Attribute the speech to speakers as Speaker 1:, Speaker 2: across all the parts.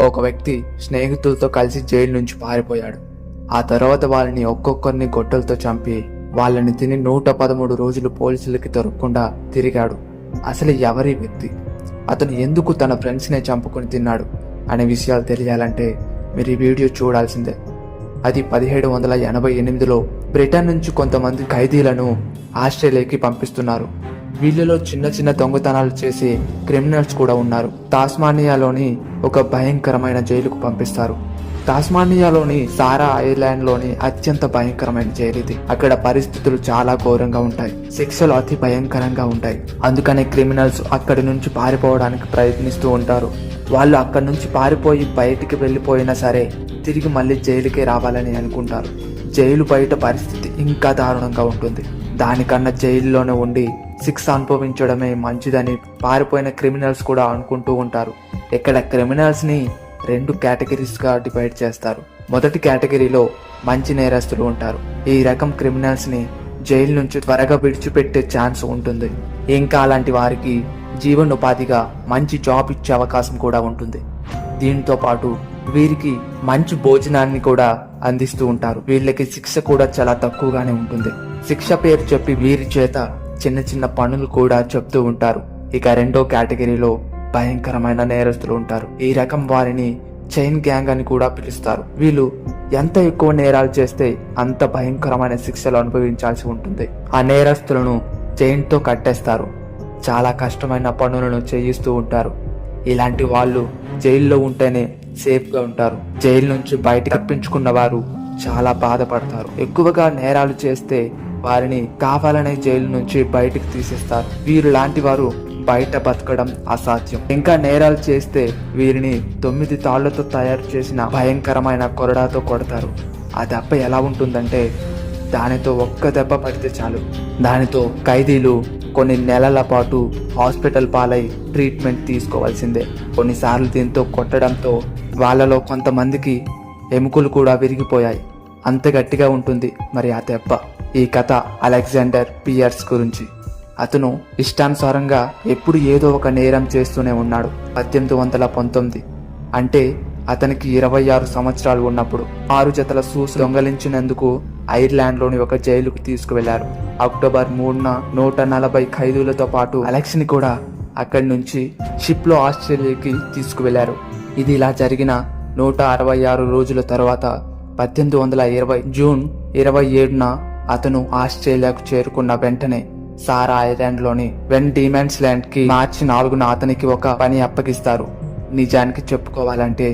Speaker 1: ఒక వ్యక్తి స్నేహితులతో కలిసి జైలు నుంచి పారిపోయాడు. ఆ తర్వాత వాళ్ళని ఒక్కొక్కరిని గొడ్డలతో చంపి వాళ్ళని తిని 113 రోజులు పోలీసులకి దొరకకుండా తిరిగాడు. అసలు ఎవరి వ్యక్తి, అతను ఎందుకు తన ఫ్రెండ్స్నే చంపుకొని తిన్నాడు అనే విషయాలు తెలియాలంటే మీరు ఈ వీడియో చూడాల్సిందే. అది 1788లో బ్రిటన్ నుంచి కొంతమంది ఖైదీలను ఆస్ట్రేలియాకి పంపిస్తున్నారు. వీళ్ళలో చిన్న చిన్న దొంగతనాలు చేసే క్రిమినల్స్ కూడా ఉన్నారు. టాస్మానియాలోని ఒక భయంకరమైన జైలుకు పంపిస్తారు. టాస్మానియాలోని సారా ఐలాండ్ లోని అత్యంత భయంకరమైన జైలు ఇది. అక్కడ పరిస్థితులు చాలా ఘోరంగా ఉంటాయి, శిక్షలు అతి భయంకరంగా ఉంటాయి. అందుకనే క్రిమినల్స్ అక్కడి నుంచి పారిపోవడానికి ప్రయత్నిస్తూ ఉంటారు. వాళ్ళు అక్కడి నుంచి పారిపోయి బయటికి వెళ్ళిపోయినా సరే తిరిగి మళ్ళీ జైలుకే రావాలని అనుకుంటారు. జైలు బయట పరిస్థితి ఇంకా దారుణంగా ఉంటుంది. దానికన్నా జైల్లోనే ఉండి శిక్ష అనుభవించడమే మంచిదని పారిపోయిన క్రిమినల్స్ కూడా అనుకుంటూ ఉంటారు. ఇక్కడ క్రిమినల్స్ ని 2 కేటగిరీస్ గా డివైడ్ చేస్తారు. మొదటి కేటగిరీలో మంచి నేరస్తులు ఉంటారు. ఈ రకం క్రిమినల్స్ ని జైలు నుంచి త్వరగా విడిచిపెట్టే ఛాన్స్ ఉంటుంది. ఇంకా అలాంటి వారికి జీవనోపాధిగా మంచి జాబ్ ఇచ్చే అవకాశం కూడా ఉంటుంది. దీంతో పాటు వీరికి మంచి భోజనాన్ని కూడా అందిస్తూ ఉంటారు. వీళ్ళకి శిక్ష కూడా చాలా తక్కువగానే ఉంటుంది. శిక్ష పేరు చెప్పి వీరి చేత చిన్న చిన్న పనులు కూడా చెప్తూ ఉంటారు. ఇక రెండో కేటగిరీలో భయంకరమైన నేరస్తులు ఉంటారు. ఈ రకం వారిని చైన్ గ్యాంగ్ అని కూడా పిలుస్తారు. వీళ్ళు ఎంత ఎక్కువ నేరాలు చేస్తే అంత భయంకరమైన శిక్షలు అనుభవించాల్సి ఉంటుంది. ఆ నేరస్తులను చైన్ తో కట్టేస్తారు. చాలా కష్టమైన పనులను చేయిస్తూ ఉంటారు. ఇలాంటి వాళ్ళు జైల్లో ఉంటేనే సేఫ్ గా ఉంటారు. జైలు నుంచి బయట తప్పించుకున్న వారు చాలా బాధపడతారు. ఎక్కువగా నేరాలు చేస్తే వారిని కావాలనే జైలు నుంచి బయటికి తీసేస్తారు. వీరు లాంటి వారు బయట బతకడం అసాధ్యం. ఇంకా నేరాలు చేస్తే వీరిని 9 తాళ్లతో తయారు చేసిన భయంకరమైన కొరడాతో కొడతారు. ఆ దెబ్బ ఎలా ఉంటుందంటే దానితో ఒక్క దెబ్బ పడితే చాలు. దానితో ఖైదీలు కొన్ని నెలల పాటు హాస్పిటల్ పాలై ట్రీట్మెంట్ తీసుకోవాల్సిందే. కొన్నిసార్లు దీంతో కొట్టడంతో వాళ్ళలో కొంతమందికి ఎముకలు కూడా విరిగిపోయాయి. అంత గట్టిగా ఉంటుంది మరి ఆ దెబ్బ. ఈ కథ అలెగ్జాండర్ పియర్స్ గురించి. అతను ఇష్టానుసారంగా ఎప్పుడు ఏదో ఒక నేరం చేస్తూనే ఉన్నాడు. 1819 అంటే అతనికి 26 సంవత్సరాలు ఉన్నప్పుడు 6 జతల షూస్ దొంగలించినందుకు ఐర్లాండ్ లోని ఒక జైలుకు తీసుకువెళ్లారు. అక్టోబర్ 3న 140 ఖైదీలతో పాటు అలెక్స్ ని కూడా అక్కడి నుంచి షిప్ లో ఆస్ట్రేలియాకి తీసుకువెళ్లారు. ఇది ఇలా జరిగిన 166 రోజుల తర్వాత 1820 జూన్ 27న అతను ఆస్ట్రేలియాకు చేరుకున్న వెంటనే సారా ఐలాండ్ లోని వెన్ డీమాన్స్ ల్యాండ్ కి మార్చి 4న అతనికి ఒక పని అప్పగిస్తారు. నిజానికి చెప్పుకోవాలంటే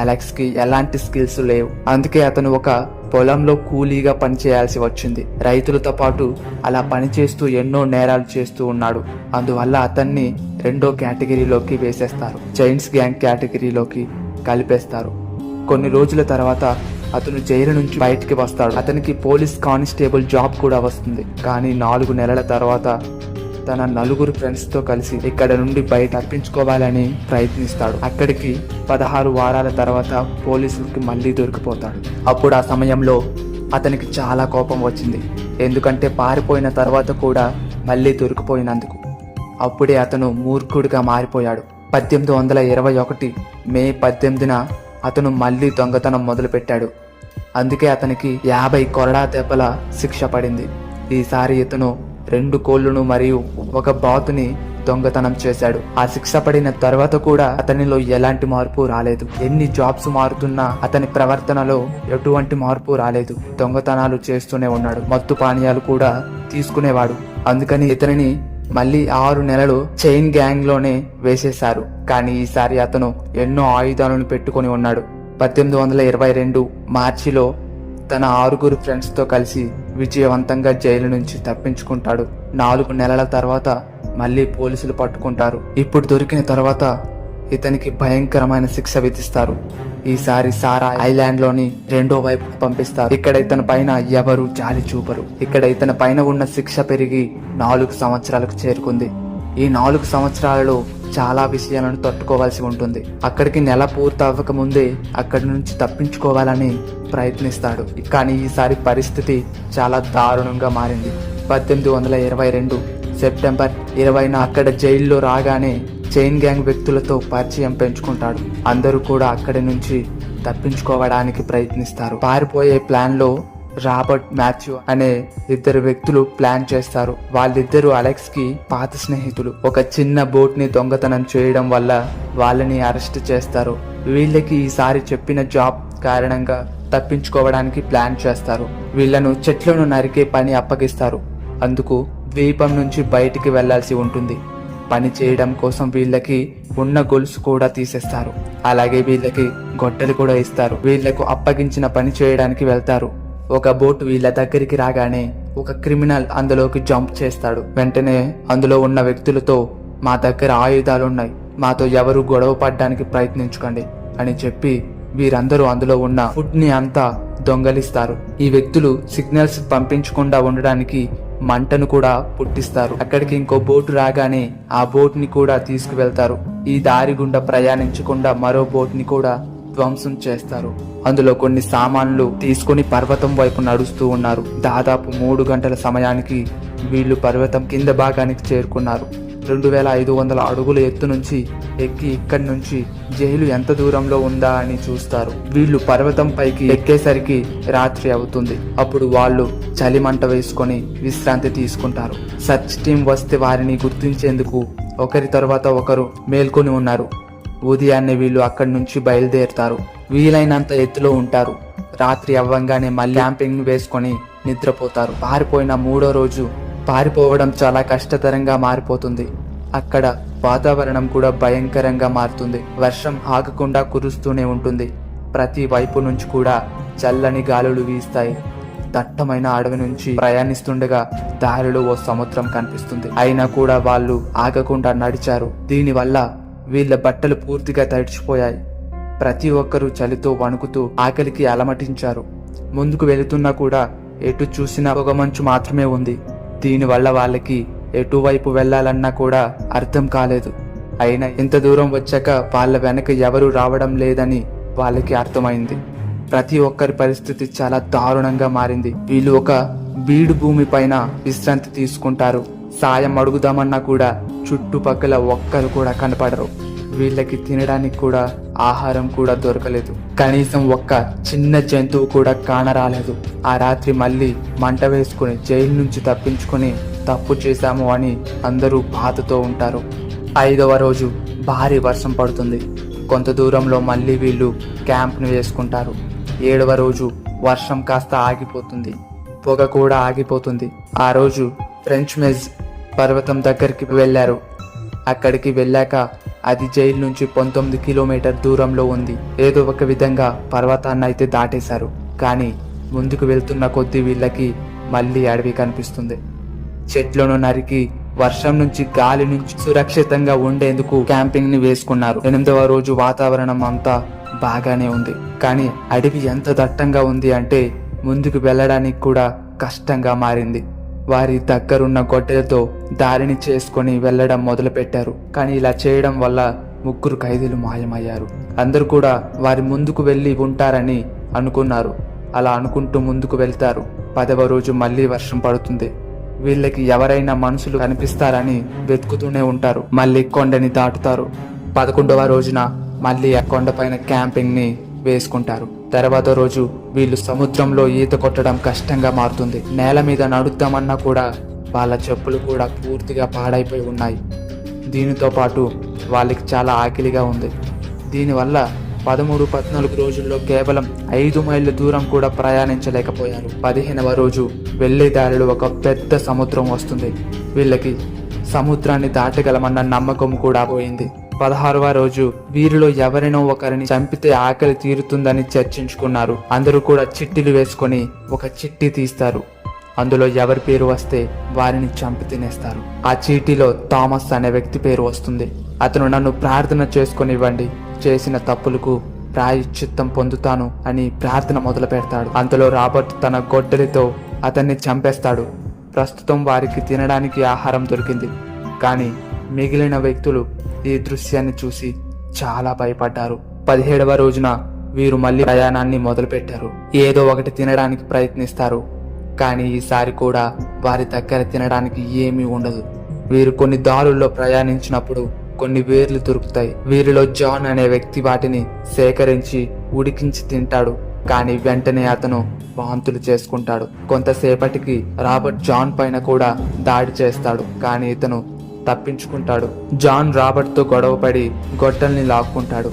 Speaker 1: అలెక్స్ కి ఎలాంటి స్కిల్స్ లేవు. అందుకే అతను ఒక పొలంలో కూలీగా పనిచేయాల్సి వచ్చింది. రైతులతో పాటు అలా పనిచేస్తూ ఎన్నో నేరాలు చేస్తూ ఉన్నాడు. అందువల్ల అతన్ని రెండో కేటగిరీలోకి వేసేస్తారు. చైన్స్ గ్యాంగ్ కేటగిరీలోకి కలిపేస్తారు. కొన్ని రోజుల తర్వాత అతను జైలు నుంచి బయటికి వస్తాడు. అతనికి పోలీస్ కానిస్టేబుల్ జాబ్ కూడా వస్తుంది. కానీ 4 నెలల తర్వాత తన 9 ఫ్రెండ్స్ తో కలిసి ఇక్కడ నుండి బయట తప్పించుకోవాలని ప్రయత్నిస్తాడు. అక్కడికి 16 వారాల తర్వాత పోలీసులకి మళ్ళీ దొరికిపోతాడు. అప్పుడు ఆ సమయంలో అతనికి చాలా కోపం వచ్చింది. ఎందుకంటే పారిపోయిన తర్వాత కూడా మళ్ళీ దొరికిపోయినందుకు. అప్పుడే అతను మూర్ఖుడిగా మారిపోయాడు. 1821 మే 18న అతను మళ్ళీ దొంగతనం మొదలు పెట్టాడు. అందుకే అతనికి 50 కొరడా దెబ్బల శిక్ష పడింది. ఈసారి ఇతను 2 కోళ్లను మరియు ఒక బాతుని దొంగతనం చేశాడు. ఆ శిక్ష పడిన తర్వాత కూడా అతనిలో ఎలాంటి మార్పు రాలేదు. ఎన్ని జాబ్స్ మారుతున్నా అతని ప్రవర్తనలో ఎటువంటి మార్పు రాలేదు. దొంగతనాలు చేస్తూనే ఉన్నాడు. మత్తు పానీయాలు కూడా తీసుకునేవాడు. అందుకని ఇతనిని మళ్ళీ 6 నెలలు చైన్ గ్యాంగ్ లోనే వేసేశారు. కానీ ఈసారి అతను ఎన్నో ఆయుధాలను పెట్టుకుని ఉన్నాడు. 1822 మార్చిలో తన 6 ఫ్రెండ్స్ తో కలిసి విజయవంతంగా జైలు నుంచి తప్పించుకుంటాడు. 4 నెలల తర్వాత మళ్ళీ పోలీసులు పట్టుకుంటారు. ఇప్పుడు దొరికిన తర్వాత ఇతనికి భయంకరమైన శిక్ష విధిస్తారు. ఈసారి సారా ఐలాండ్ లోని రెండో వైపు పంపిస్తారు. ఇక్కడ ఇతని పైన ఎవరు జాలి చూపరు. ఇక్కడ ఇతని పైన ఉన్న శిక్ష పెరిగి 4 సంవత్సరాలకు చేరుకుంది. ఈ 4 సంవత్సరాలలో చాలా విషయాలను తట్టుకోవాల్సి ఉంటుంది. అక్కడికి నెల పూర్తి అవ్వక ముందే అక్కడి నుంచి తప్పించుకోవాలని ప్రయత్నిస్తాడు. కానీ ఈసారి పరిస్థితి చాలా దారుణంగా మారింది. 1822 సెప్టెంబర్ 20న అక్కడ జైల్లో రాగానే చైన్ గ్యాంగ్ వ్యక్తులతో పరిచయం పెంచుకుంటాడు. అందరూ కూడా అక్కడి నుంచి తప్పించుకోవడానికి ప్రయత్నిస్తారు. పారిపోయే ప్లాన్ లో రాబర్ట్, మాథ్యూ అనే ఇద్దరు వ్యక్తులు ప్లాన్ చేస్తారు. వాళ్ళిద్దరూ అలెక్స్ కి పాత స్నేహితులు. ఒక చిన్న బోట్ ని దొంగతనం చేయడం వల్ల వాళ్ళని అరెస్ట్ చేస్తారు. వీళ్ళకి ఈసారి చెప్పిన జాబ్ కారణంగా తప్పించుకోవడానికి ప్లాన్ చేస్తారు. వీళ్ళను చెట్లను నరికే పని అప్పగిస్తారు. అందుకు ద్వీపం నుంచి బయటికి వెళ్లాల్సి ఉంటుంది. పని చేయడం కోసం వీళ్ళకి ఉన్న గొలుసు కూడా తీసేస్తారు. అలాగే వీళ్ళకి గొడ్డలు కూడా ఇస్తారు. వీళ్లకు అప్పగించిన పని చేయడానికి వెళ్తారు. ఒక బోట్ వీళ్ళ దగ్గరికి రాగానే ఒక క్రిమినల్ అందులోకి జంప్ చేస్తాడు. వెంటనే అందులో ఉన్న వ్యక్తులతో, మా దగ్గర ఆయుధాలున్నాయి, మాతో ఎవరు గొడవ పడడానికి ప్రయత్నించకండి అని చెప్పి వీరందరూ అందులో ఉన్న ఫుడ్ ని అంతా దొంగలిస్తారు. ఈ వ్యక్తులు సిగ్నల్స్ పంపించకుండా ఉండడానికి మంటను కూడా పుట్టిస్తారు. అక్కడికి ఇంకో బోటు రాగానే ఆ బోట్ ని కూడా తీసుకువెళ్తారు. ఈ దారి గుండా ప్రయాణించకుండా మరో బోట్ ని కూడా ధ్వంసం చేస్తారు. అందులో కొన్ని సామాన్లు తీసుకుని పర్వతం వైపు నడుస్తూ ఉన్నారు. దాదాపు 3 గంటల సమయానికి వీళ్ళు పర్వతం కింద భాగానికి చేరుకున్నారు. 2500 అడుగుల ఎత్తు నుంచి ఎక్కి ఇక్కడి నుంచి జైలు ఎంత దూరంలో ఉందా అని చూస్తారు. వీళ్ళు పర్వతం పైకి ఎక్కేసరికి రాత్రి అవుతుంది. అప్పుడు వాళ్ళు చలిమంట వేసుకొని విశ్రాంతి తీసుకుంటారు. సర్చ్ టీం వస్తే వారిని గుర్తించేందుకు ఒకరి తర్వాత ఒకరు మేల్కొని ఉన్నారు. ఉదయాన్నే వీళ్ళు అక్కడి నుంచి బయలుదేరుతారు. వీలైనంత ఎత్తులో ఉంటారు. రాత్రి అవ్వంగానే మళ్ళీ క్యాంపింగ్ వేసుకొని నిద్రపోతారు. పారిపోయిన 3వ రోజు పారిపోవడం చాలా కష్టతరంగా మారిపోతుంది. అక్కడ వాతావరణం కూడా భయంకరంగా మారుతుంది. వర్షం ఆగకుండా కురుస్తూనే ఉంటుంది. ప్రతి వైపు నుంచి కూడా చల్లని గాలులు వీస్తాయి. దట్టమైన అడవి నుంచి ప్రయాణిస్తుండగా దారిలో ఓ సముద్రం కనిపిస్తుంది. అయినా కూడా వాళ్ళు ఆగకుండా నడిచారు. దీనివల్ల వీళ్ళ బట్టలు పూర్తిగా తడిచిపోయాయి. ప్రతి ఒక్కరూ చలితో వణుకుతూ ఆకలికి అలమటించారు. ముందుకు వెళుతున్నా కూడా ఎటు చూసినా పొగమంచు మాత్రమే ఉంది. దీనివల్ల వాళ్ళకి ఎటువైపు వెళ్లాలన్నా కూడా అర్థం కాలేదు. అయినా ఇంత దూరం వచ్చాక వాళ్ళ వెనక ఎవరూ రావడం లేదని వాళ్ళకి అర్థమైంది. ప్రతి ఒక్కరి పరిస్థితి చాలా దారుణంగా మారింది. వీళ్ళు ఒక బీడు భూమి పైన విశ్రాంతి తీసుకుంటారు. సాయం అడుగుదామన్నా కూడా చుట్టుపక్కల ఒక్కరు కూడా కనపడరు. వీళ్ళకి తినడానికి కూడా ఆహారం కూడా దొరకలేదు. కనీసం ఒక్క చిన్న జంతువు కూడా కానరాలేదు. ఆ రాత్రి మళ్ళీ మంట వేసుకుని జైలు నుంచి తప్పించుకుని తప్పు చేశాము అని అందరూ బాధతో ఉంటారు. 5వ రోజు భారీ వర్షం పడుతుంది. కొంత దూరంలో మళ్ళీ వీళ్ళు క్యాంప్ను వేసుకుంటారు. 7వ రోజు వర్షం కాస్త ఆగిపోతుంది. పొగ కూడా ఆగిపోతుంది. ఆ రోజు ఫ్రెంచ్ మెజ్ పర్వతం దగ్గరికి వెళ్లారు. అక్కడికి వెళ్ళాక అది జైలు నుంచి 19 కిలోమీటర్ దూరంలో ఉంది. ఏదో ఒక విధంగా పర్వతాన్ని అయితే దాటేశారు. కానీ ముందుకు వెళ్తున్న కొద్దీ వీళ్ళకి మళ్ళీ అడవి కనిపిస్తుంది. చెట్లను నరికి వర్షం నుంచి గాలి నుంచి సురక్షితంగా ఉండేందుకు క్యాంపింగ్ ని వేసుకున్నారు. 8వ రోజు వాతావరణం అంతా బాగానే ఉంది. కానీ అడవి ఎంత దట్టంగా ఉంది అంటే ముందుకు వెళ్ళడానికి కూడా కష్టంగా మారింది. వారి దగ్గరున్న గొడ్డలతో దారిని చేసుకొని వెళ్లడం మొదలు పెట్టారు. కానీ ఇలా చేయడం వల్ల 3 ఖైదీలు మాయమయ్యారు. అందరూ కూడా వారి ముందుకు వెళ్లి ఉంటారని అనుకున్నారు. అలా అనుకుంటూ ముందుకు వెళ్తారు. 10వ రోజు మళ్ళీ వర్షం పడుతుంది. వీళ్ళకి ఎవరైనా మనుషులు కనిపిస్తారని వెతుకుతూనే ఉంటారు. మళ్ళీ కొండని దాటుతారు. 11వ రోజున మళ్ళీ ఆ కొండపైన క్యాంపింగ్ ని వేసుకుంటారు. తర్వాత రోజు వీళ్ళు సముద్రంలో ఈత కొట్టడం కష్టంగా మారుతుంది. నేల మీద నడుద్దామన్నా కూడా వాళ్ళ చెప్పులు కూడా పూర్తిగా పాడైపోయి ఉన్నాయి. దీనితో పాటు వాళ్ళకి చాలా ఆకలిగా ఉంది. దీనివల్ల 13-14 రోజుల్లో కేవలం 5 మైళ్ళ దూరం కూడా ప్రయాణించలేకపోయారు. 15వ రోజు వెళ్లే దారిలో ఒక పెద్ద సముద్రం వస్తుంది. వీళ్ళకి సముద్రాన్ని దాటగలమన్న నమ్మకం కూడా పోయింది. 16వ రోజు వీరిలో ఎవరైనా ఒకరిని చంపితే ఆకలి తీరుతుందని చర్చించుకున్నారు. అందరూ కూడా చిట్టీలు వేసుకొని ఒక చిట్టి తీస్తారు. అందులో ఎవరి పేరు వస్తే వారిని చంపి తినేస్తారు. ఆ చీటీలో థామస్ అనే వ్యక్తి పేరు వస్తుంది. అతను నన్ను ప్రార్థన చేసుకొనివ్వండి, చేసిన తప్పులకు ప్రాయశ్చిత్తం పొందుతాను అని ప్రార్థన మొదలు పెడతాడు. అంతలో రాబర్ట్ తన గొడ్డలితో అతన్ని చంపేస్తాడు. ప్రస్తుతం వారికి తినడానికి ఆహారం దొరికింది. కానీ మిగిలిన వ్యక్తులు ఈ దృశ్యాన్ని చూసి చాలా భయపడ్డారు. 17వ రోజున వీరు మళ్ళీ ప్రయాణాన్ని మొదలు పెట్టారు. ఏదో ఒకటి తినడానికి ప్రయత్నిస్తారు. కానీ ఈసారి కూడా వారి దగ్గర తినడానికి ఏమీ ఉండదు. వీరు కొన్ని దారుల్లో ప్రయాణించినప్పుడు కొన్ని వేర్లు దొరుకుతాయి. వీరిలో జాన్ అనే వ్యక్తి వాటిని సేకరించి ఉడికించి తింటాడు. కానీ వెంటనే అతను వాంతులు చేసుకుంటాడు. కొంతసేపటికి రాబర్ట్ జాన్ పైన కూడా దాడి చేస్తాడు. కానీ ఇతను తప్పించుకుంటాడు. జాన్ రాబర్ట్ తో గొడవపడి గొడ్డల్ని లాక్కుంటాడు.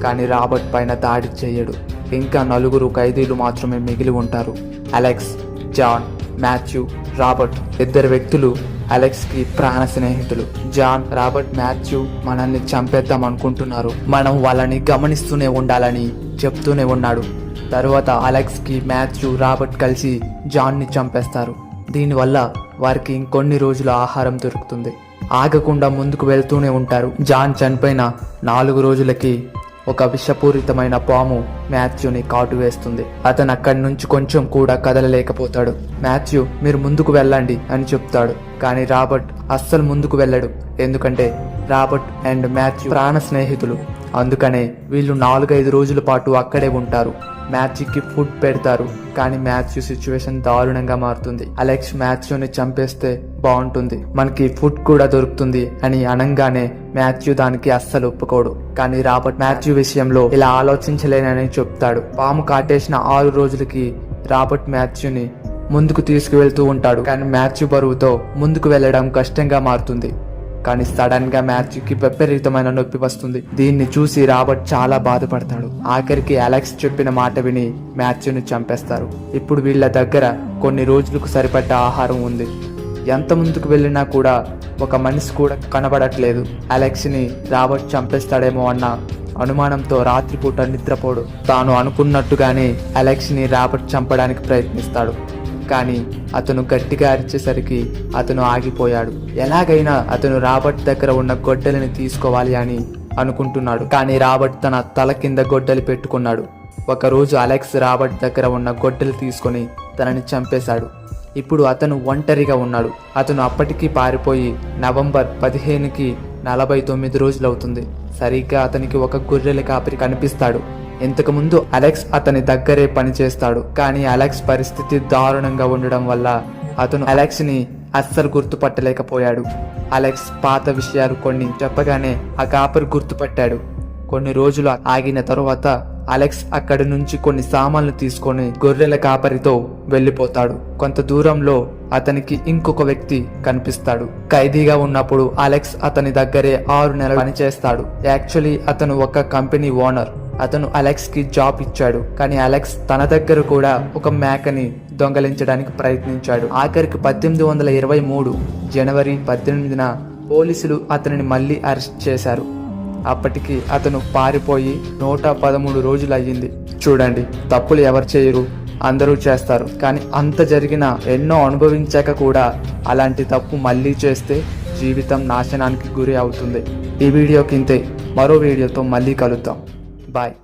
Speaker 1: కానీ రాబర్ట్ పైన దాడి చేయడు. ఇంకా 4 ఖైదీలు మాత్రమే మిగిలి ఉంటారు. Alex, John, Matthew, Robert. 2 వ్యక్తులు అలెక్స్ కి ప్రాణ స్నేహితులు. జాన్, రాబర్ట్, మాథ్యూ మనల్ని చంపేద్దాం అనుకుంటున్నారు, మనం వాళ్ళని గమనిస్తూనే ఉండాలని చెప్తూనే ఉన్నాడు. తరువాత అలెక్స్ కి మాథ్యూ, రాబర్ట్ కలిసి జాన్ ని చంపేస్తారు. దీనివల్ల వారికి ఇంకొన్ని రోజుల ఆహారం దొరుకుతుంది. ఆగకుండా ముందుకు వెళ్తూనే ఉంటారు. జాన్ చనిపోయిన 4 రోజులకి ఒక విషపూరితమైన పాము మాథ్యూని కాటు వేస్తుంది. అతను అక్కడి నుంచి కొంచెం కూడా కదలలేకపోతాడు. మాథ్యూ, మీరు ముందుకు వెళ్ళండి అని చెప్తాడు. కానీ రాబర్ట్ అస్సలు ముందుకు వెళ్ళడు. ఎందుకంటే రాబర్ట్ అండ్ మాథ్యూ ప్రాణ స్నేహితులు. అందుకనే వీళ్ళు 4-5 రోజుల పాటు అక్కడే ఉంటారు. మాథ్యూకి ఫుడ్ పెడతారు. కానీ మాథ్యూ సిచ్యువేషన్ దారుణంగా మారుతుంది. అలెక్స్ మాథ్యూని చంపేస్తే బాగుంటుంది, మనకి ఫుడ్ కూడా దొరుకుతుంది అని అనంగానే మాథ్యూ దానికి అస్సలు ఒప్పుకోడు. కానీ రాబర్ట్ మాథ్యూ విషయంలో ఇలా ఆలోచించలేనని చెప్తాడు. పాము కాటేసిన 6 రోజులకి రాబర్ట్ మాథ్యూని ముందుకు తీసుకువెళ్తూ ఉంటాడు. కానీ మాథ్యూ బరువుతో ముందుకు వెళ్లడం కష్టంగా మారుతుంది. కానీ సడన్ గా మాథ్యూకి విపరీతమైన నొప్పి వస్తుంది. దీన్ని చూసి రాబర్ట్ చాలా బాధపడతాడు. ఆఖరికి అలెక్స్ చెప్పిన మాట విని మాథ్యూని చంపేస్తారు. ఇప్పుడు వీళ్ళ దగ్గర కొన్ని రోజులకు సరిపడ్డ ఆహారం ఉంది. ఎంత ముందుకు వెళ్ళినా కూడా ఒక మనిషి కూడా కనబడట్లేదు. అలెక్స్ ని రాబర్ట్ చంపేస్తాడేమో అన్న అనుమానంతో రాత్రిపూట నిద్రపోడు. తాను అనుకున్నట్టుగానే అలెక్స్ ని రాబర్ట్ చంపడానికి ప్రయత్నిస్తాడు. కానీ అతను గట్టిగా అరిచేసరికి అతను ఆగిపోయాడు. ఎలాగైనా అతను రాబర్ట్ దగ్గర ఉన్న గొడ్డలిని తీసుకోవాలి అని అనుకుంటున్నాడు. కానీ రాబర్ట్ తన తల కింద గొడ్డలి పెట్టుకున్నాడు. ఒకరోజు అలెక్స్ రాబర్ట్ దగ్గర ఉన్న గొడ్డలి తీసుకొని తనని చంపేశాడు. ఇప్పుడు అతను ఒంటరిగా ఉన్నాడు. అతను అప్పటికీ పారిపోయి నవంబర్ 15కి 49 రోజులవుతుంది. సరిగ్గా అతనికి ఒక గొర్రెల కాపరి కనిపిస్తాడు. ఇంతకుముందు అలెక్స్ అతని దగ్గరే పనిచేస్తాడు. కానీ అలెక్స్ పరిస్థితి దారుణంగా ఉండడం వల్ల అతను అలెక్స్ ని అస్సలు గుర్తుపట్టలేకపోయాడు. అలెక్స్ పాత విషయాలు కొన్ని చెప్పగానే ఆ కాపరి గుర్తుపట్టాడు. కొన్ని రోజులు ఆగిన తరువాత అలెక్స్ అక్కడి నుంచి కొన్ని సామాన్లు తీసుకొని గొర్రెల కాపరితో వెళ్లిపోతాడు. కొంత దూరంలో అతనికి ఇంకొక వ్యక్తి కనిపిస్తాడు. ఖైదీగా ఉన్నప్పుడు అలెక్స్ అతని దగ్గరే 6 నెలలు పనిచేస్తాడు. యాక్చువల్లీ అతను ఒక కంపెనీ ఓనర్. అతను అలెక్స్ కి జాబ్ ఇచ్చాడు. కానీ అలెక్స్ తన దగ్గర కూడా ఒక మేకని దొంగలించడానికి ప్రయత్నించాడు. ఆఖరికి 1823 జనవరి 18న పోలీసులు అతనిని మళ్ళీ అరెస్ట్ చేశారు. అప్పటికి అతను పారిపోయి 113 రోజులు అయ్యింది. చూడండి, తప్పులు ఎవరు చేయరు, అందరూ చేస్తారు. కానీ అంత జరిగిన ఎన్నో అనుభవించాక కూడా అలాంటి తప్పు మళ్ళీ చేస్తే జీవితం నాశనానికి గురి అవుతుంది. ఈ వీడియోకి ఇంతే. మరో వీడియోతో మళ్ళీ కలుద్దాం. బాయ్.